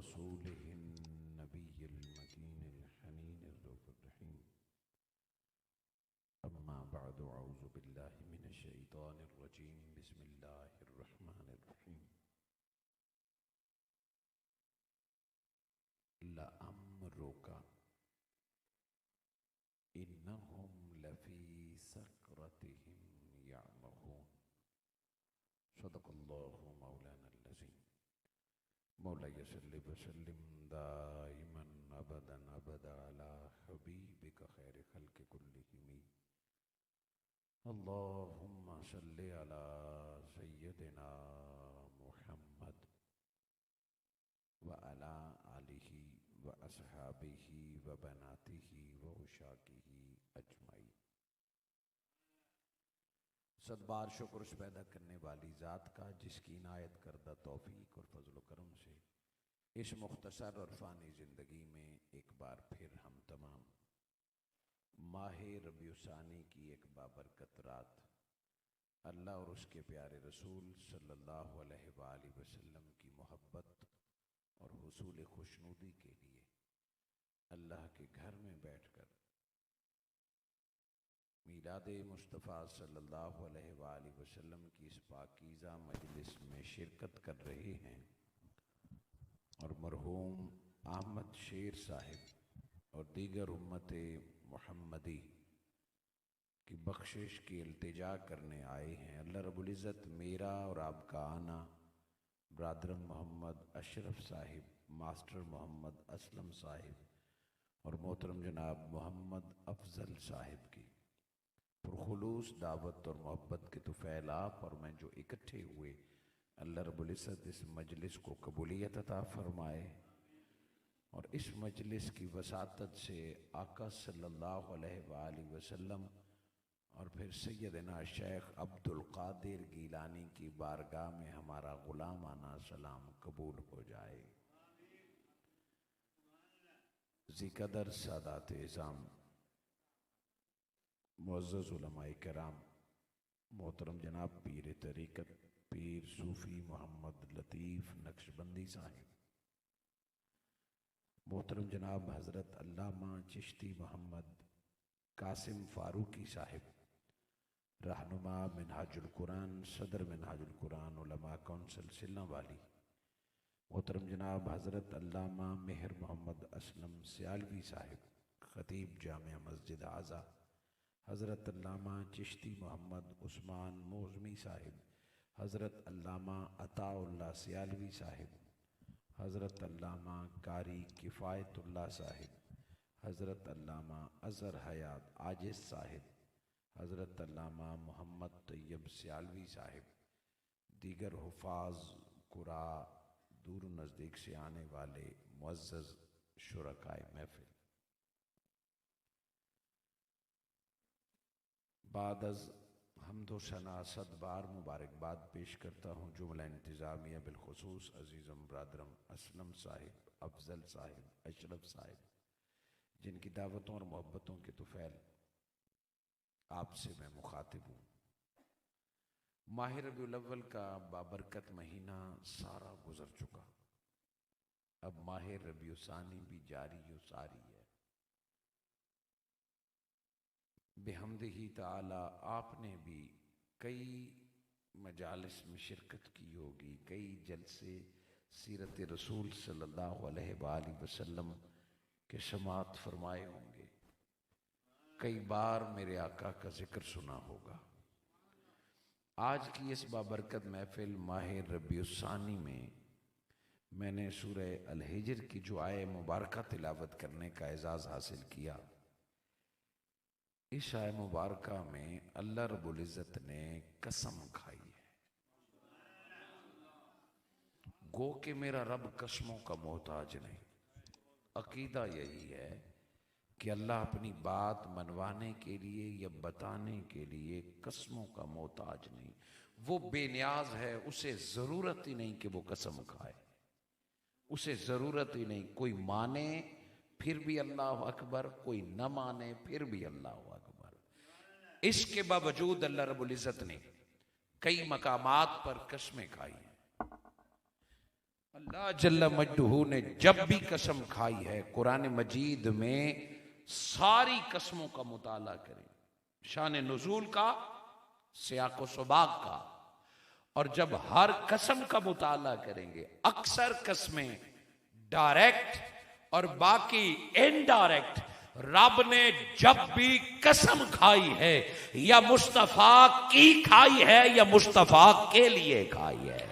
رسوله النبي المكين الحنين الرؤوف الرحيم. أما بعد، أعوذ بالله من الشيطان الرجيم. بسم الله الرحمن الرحيم. لأمرك إنهم لفي سكرتهم يعمهون. صدق الله مولانا العظيم. مولاي صل وسلم دائما أبدا أبدا على حبيبك خير خلق كلهم. اللهم صل على سيدنا محمد وعلى آله وأصحابه وبناته وعشاقه أجمعين. صد بار شکر اس پیدا کرنے والی ذات کا جس کی عنایت کردہ توفیق اور فضل و کرم سے اس مختصر اور فانی زندگی میں ایک بار پھر ہم تمام ماہ ربیع الثانی کی ایک بابرکت رات اللہ اور اس کے پیارے رسول صلی اللہ علیہ وآلہ وسلم کی محبت اور حصول خوشنودی کے لیے اللہ کے گھر میں بیٹھ کر میلاد مصطفیٰ صلی اللہ علیہ وآلہ وسلم کی اس پاکیزہ مجلس میں شرکت کر رہے ہیں اور مرحوم احمد شیر صاحب اور دیگر امت محمدی کی بخشش کی التجا کرنے آئے ہیں. اللہ رب العزت میرا اور آپ کا آنا برادر محمد اشرف صاحب، ماسٹر محمد اسلم صاحب اور محترم جناب محمد افضل صاحب کی پرخلوص دعوت اور محبت کے طفیل آپ اور میں جو اکٹھے ہوئے، اللہ رب العزت اس مجلس کو قبولیت عطا فرمائے اور اس مجلس کی وساطت سے آقا صلی اللہ علیہ وآلہ وسلم اور پھر سیدنا شیخ عبد القادر گیلانی کی بارگاہ میں ہمارا غلامانہ سلام قبول ہو جائے. ذی قدر سادات اعظام، معزز علماء کرام، محترم جناب پیر طریقت پیر صوفی محمد لطیف نقشبندی صاحب، محترم جناب حضرت علامہ چشتی محمد قاسم فاروقی صاحب، رہنما منہاج القرآن، صدر منہاج القرآن علماء کونسل سلنا والی، محترم جناب حضرت علامہ مہر محمد اسلم سیالوی صاحب، خطیب جامع مسجد اعظم، حضرت علامہ چشتی محمد عثمان موزمی صاحب، حضرت علامہ عطا اللہ سیالوی صاحب، حضرت علامہ قاری کفایت اللہ صاحب، حضرت علامہ اظہر حیات عاجز صاحب، حضرت علامہ محمد طیب سیالوی صاحب، دیگر حفاظ قراء دور و نزدیک سے آنے والے معزز شرکائے محفل، بعد از حمد و ثنا صد بار مبارکباد پیش کرتا ہوں جملہ انتظامیہ بالخصوص عزیزم برادرم اسلم صاحب، افضل صاحب، اشرف صاحب، جن کی دعوتوں اور محبتوں کے طفیل آپ سے میں مخاطب ہوں. ماہ ربیع الاول کا بابرکت مہینہ سارا گزر چکا، اب ماہ ربیع الثانی بھی جاری و ساری ہے. بحمدہ تعالی آپ نے بھی کئی مجالس میں شرکت کی ہوگی، کئی جلسے سیرت رسول صلی اللہ علیہ وآلہ وسلم کے سماعت فرمائے ہوں گے، کئی بار میرے آقا کا ذکر سنا ہوگا. آج کی اس بابرکت محفل ماہ ربیع الثانی میں نے سورہ الحجر کی جو آیہ مبارکہ تلاوت کرنے کا اعزاز حاصل کیا. اس آیہ مبارکہ میں اللہ رب العزت نے قسم کھائی ہے، گو کہ میرا رب قسموں کا محتاج نہیں. عقیدہ یہی ہے کہ اللہ اپنی بات منوانے کے لیے یا بتانے کے لیے قسموں کا محتاج نہیں، وہ بے نیاز ہے، اسے ضرورت ہی نہیں کہ وہ قسم کھائے، اسے ضرورت ہی نہیں. کوئی مانے پھر بھی اللہ اکبر، کوئی نہ مانے پھر بھی اللہ اکبر. اس کے باوجود اللہ رب العزت نے کئی مقامات پر قسمیں کھائی ہیں. اللہ جل مجدہ نے جب بھی قسم کھائی ہے قرآن مجید میں ساری قسموں کا مطالعہ کریں، شان نزول کا، سیاق و سباق کا، اور جب ہر قسم کا مطالعہ کریں گے اکثر قسمیں ڈائریکٹ اور باقی انڈائریکٹ رب نے جب بھی قسم کھائی ہے یا مصطفیٰ کی کھائی ہے یا مصطفیٰ کے لیے کھائی ہے،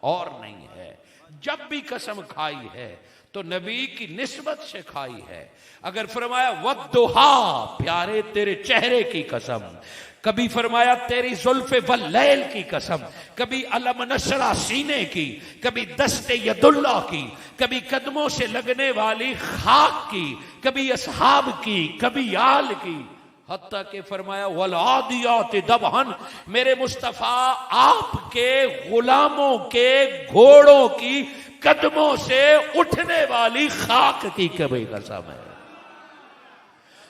اور نہیں ہے۔ جب بھی قسم کھائی ہے تو نبی کی نسبت سے کھائی ہے۔ اگر فرمایا وَالضُّحَىٰ، پیارے تیرے چہرے کی قسم، کبھی فرمایا تیری زلف واللیل کی قسم، کبھی علم نشرہ سینے کی، کبھی دست ید اللہ کی، کبھی قدموں سے لگنے والی خاک کی، کبھی اصحاب کی، کبھی آل کی، حتیٰ کہ فرمایا وَالْعَادِيَاتِ ضَبْحًا، میرے مصطفیٰ آپ کے غلاموں کے گھوڑوں کی قدموں سے اٹھنے والی خاک کی کبھی قسم ہے۔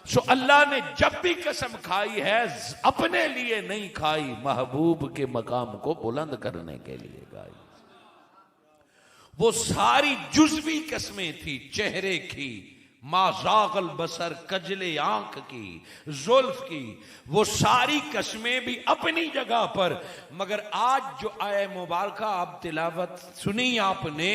سو اللہ نے جب بھی قسم کھائی ہے اپنے لیے نہیں کھائی، محبوب کے مقام کو بلند کرنے کے لیے کھائی۔ وہ ساری جزوی قسمیں تھی، چہرے کی، ما زاغ البصر، کجل آنکھ کی، زلف کی، وہ ساری قسمیں بھی اپنی جگہ پر، مگر آج جو آیہ مبارکہ آپ تلاوت سنی آپ نے،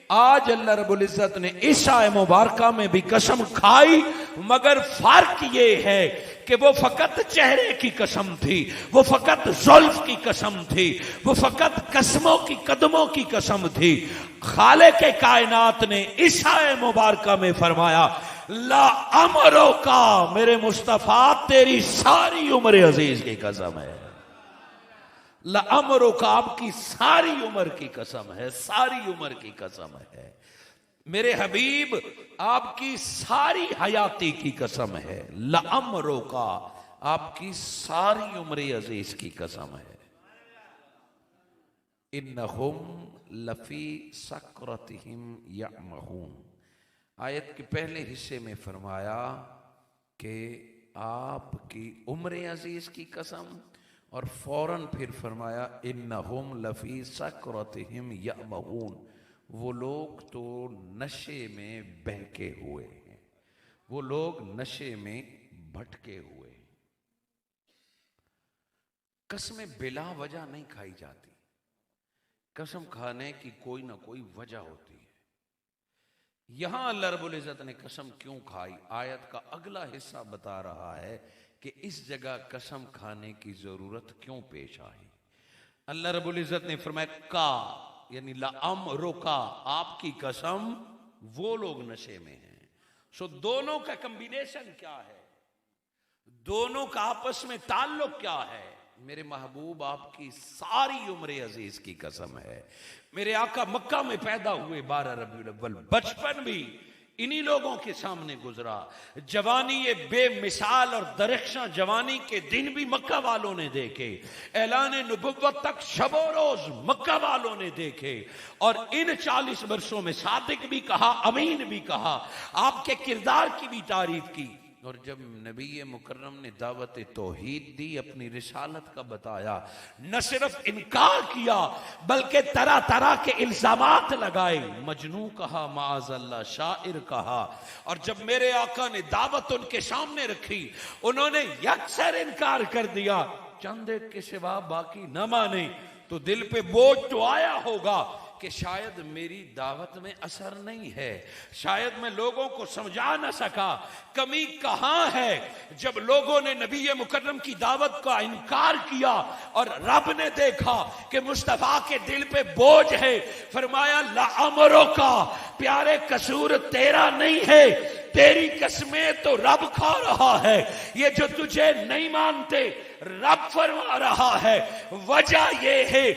آج اللہ رب العزت نے اس آیہ مبارکہ میں بھی قسم کھائی، مگر فرق یہ ہے کہ وہ فقط چہرے کی قسم تھی، وہ فقط زلف کی قسم تھی، وہ فقط قسموں کی قدموں کی قسم تھی۔ خالق کائنات نے اس آیہ مبارکہ میں فرمایا لا امرو کا، میرے مصطفیٰ تیری ساری عمر عزیز کی قسم ہے۔ لَأَمْرُ کا آپ کی ساری عمر کی قسم ہے، ساری عمر کی قسم ہے، میرے حبیب آپ کی ساری حیاتی کی قسم ہے، لَأَمْرُ کا آپ کی ساری عمر عزیز کی قسم ہے۔ اِنَّهُمْ لَفِي سَكْرَتِهِمْ يَعْمَهُونَ، آیت کے پہلے حصے میں فرمایا کہ آپ کی عمر عزیز کی قسم، اور فوراً پھر فرمایا انہم لفی سکرتہم یعمہون، وہ لوگ تو نشے میں بہکے ہوئے ہیں، وہ لوگ نشے میں بھٹکے ہوئے ہیں۔ قسمیں بلا وجہ نہیں کھائی جاتی، قسم کھانے کی کوئی نہ کوئی وجہ ہوتی ہے۔ یہاں اللہ رب العزت نے قسم کیوں کھائی، آیت کا اگلا حصہ بتا رہا ہے کہ اس جگہ قسم کھانے کی ضرورت کیوں پیش آئی۔ اللہ رب العزت نے فرمایا کا، یعنی لَأَمْرُ کا، آپ کی قسم، وہ لوگ نشے میں ہیں۔ سو دونوں کا کمبینیشن کیا ہے، دونوں کا آپس میں تعلق کیا ہے؟ میرے محبوب آپ کی ساری عمر عزیز کی قسم ہے۔ میرے آقا مکہ میں پیدا ہوئے 12 ربیع الاول، بچپن بھی انہی لوگوں کے سامنے گزرا، جوانی یہ بے مثال اور درخشاں جوانی کے دن بھی مکہ والوں نے دیکھے، اعلان نبوت تک شب و روز مکہ والوں نے دیکھے، اور ان 40 برسوں میں صادق بھی کہا، امین بھی کہا، آپ کے کردار کی بھی تعریف کی۔ اور جب نبی مکرم نے دعوت توحید دی، اپنی رسالت کا بتایا، نہ صرف انکار کیا بلکہ طرح طرح کے الزامات لگائے، مجنون کہا، معاذ اللہ شاعر کہا، اور جب میرے آقا نے دعوت ان کے سامنے رکھی انہوں نے یکسر انکار کر دیا، چند ایک کے سوا باقی نہ مانے، تو دل پہ بوجھ تو آیا ہوگا کہ شاید میری دعوت میں اثر نہیں ہے، شاید میں لوگوں کو سمجھا نہ سکا۔ کمی کہاں ہے جب لوگوں نے نبی مکرم کی دعوت کا انکار کیا اور رب نے دیکھا کہ مصطفیٰ کے دل پہ بوجھ ہے، فرمایا لَأَمْرُ کا، پیارے قصور تیرا نہیں ہے، تیری قسمیں تو رب کھا رہا ہے، یہ جو تجھے نہیں مانتے رب فرما رہا ہے۔ وجہ یہ ہے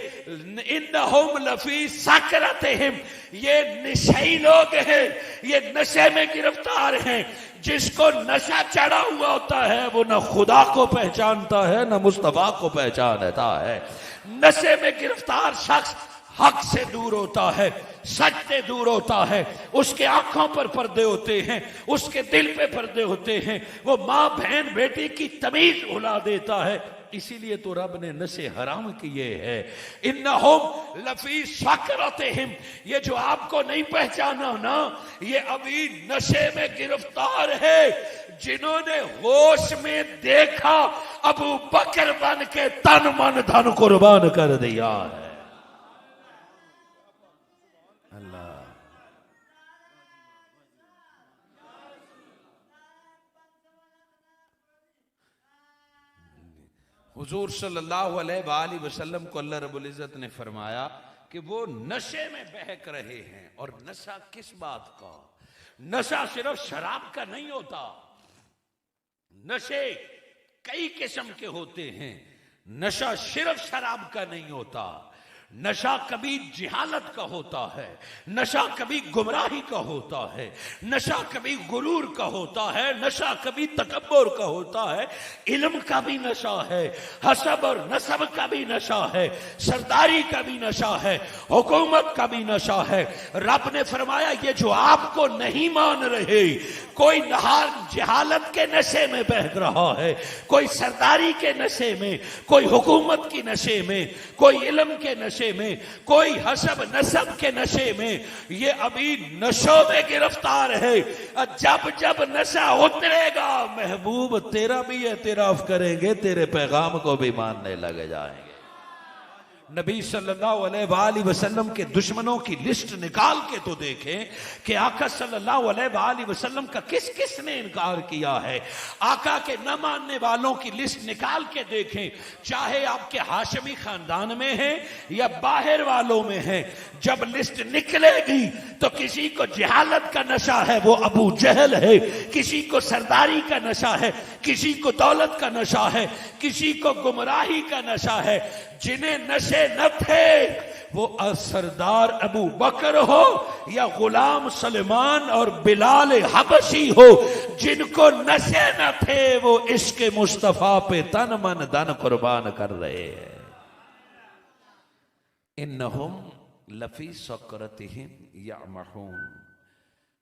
انہم لفی سکرتہم، یہ نشئی لوگ ہیں، یہ نشے میں گرفتار ہیں۔ جس کو نشہ چڑھا ہوا ہوتا ہے وہ نہ خدا کو پہچانتا ہے نہ مصطفیٰ کو پہچانتا ہے۔ نشے میں گرفتار شخص حق سے دور ہوتا ہے، سچ سے دور ہوتا ہے، اس کے آنکھوں پر پردے ہوتے ہیں، اس کے دل پہ پردے ہوتے ہیں، وہ ماں بہن بیٹی کی تمیز بھلا دیتا ہے۔ اسی لیے تو رب نے نشے حرام کیے ہیں. انہم لفی سکرتہم، یہ جو آپ کو نہیں پہچانا نا، یہ ابھی نشے میں گرفتار ہے. جنہوں نے ہوش میں دیکھا ابو بکر بن کے تن من دھن قربان کر دیا ہے. حضور صلی اللہ علیہ وآلہ وسلم کو اللہ رب العزت نے فرمایا کہ وہ نشے میں بہک رہے ہیں. اور نشہ کس بات کا؟ نشہ صرف شراب کا نہیں ہوتا. نشے کئی قسم کے ہوتے ہیں. نشہ صرف شراب کا نہیں ہوتا. نشہ کبھی جہالت کا ہوتا ہے، نشہ کبھی گمراہی کا ہوتا ہے، نشہ کبھی غرور کا ہوتا ہے، نشہ کبھی تکبر کا ہوتا ہے، علم کا بھی نشہ ہے، حسب اور نسب کا بھی نشہ ہے، سرداری کا بھی نشہ ہے، حکومت کا بھی نشہ ہے. رب نے فرمایا یہ جو آپ کو نہیں مان رہے، کوئی نہار جہالت کے نشے میں بہک رہا ہے، کوئی سرداری کے نشے میں، کوئی حکومت کی نشے میں، کوئی علم کے نشے میں، کوئی حسب نسب کے نشے میں، یہ ابھی نشوں میں گرفتار ہے. جب جب نشہ اترے گا محبوب تیرا بھی اعتراف کریں گے، تیرے پیغام کو بھی ماننے لگ جائیں گے. نبی صلی اللہ علیہ وآلہ وسلم کے دشمنوں کی لسٹ نکال کے تو دیکھیں کہ آقا صلی اللہ علیہ وآلہ وسلم کا کس کس نے انکار کیا ہے. آقا کے نہ ماننے والوں کی لسٹ نکال کے دیکھیں، چاہے آپ کے ہاشمی خاندان میں ہیں یا باہر والوں میں ہیں. جب لسٹ نکلے گی تو کسی کو جہالت کا نشہ ہے وہ ابو جہل ہے، کسی کو سرداری کا نشہ ہے، کسی کو دولت کا نشہ ہے، کسی کو گمراہی کا نشہ ہے. جنہیں نشے نہ تھے وہ سردار ابو بکر ہو یا غلام سلمان اور بلال حبشی ہو، جن کو نشے نہ تھے وہ عشق مصطفیٰ پہ تن من دن قربان کر رہے ہیں. انہم لفی سکرتہم یعمہون.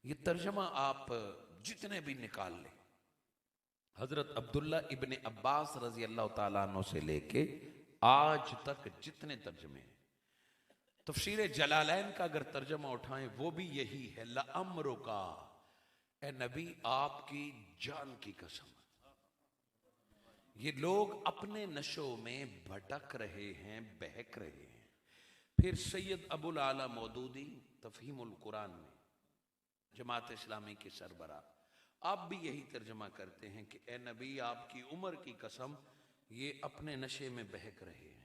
یہ ترجمہ آپ جتنے بھی نکال لیں، حضرت عبداللہ ابن عباس رضی اللہ تعالیٰ عنہ سے لے کے آج تک جتنے ترجمے ہیں، تفسیر جلالین کا اگر ترجمہ اٹھائیں وہ بھی یہی ہے، لَأَمْرُکَا، اے نبی آپ کی جان کی قسم. یہ لوگ اپنے نشوں میں بھٹک رہے ہیں، بہک رہے ہیں. پھر سید ابو العالی مودودی تفہیم القرآن میں جماعت اسلامی کے سربراہ آپ بھی یہی ترجمہ کرتے ہیں کہ اے نبی آپ کی عمر کی قسم یہ اپنے نشے میں بہک رہے ہیں.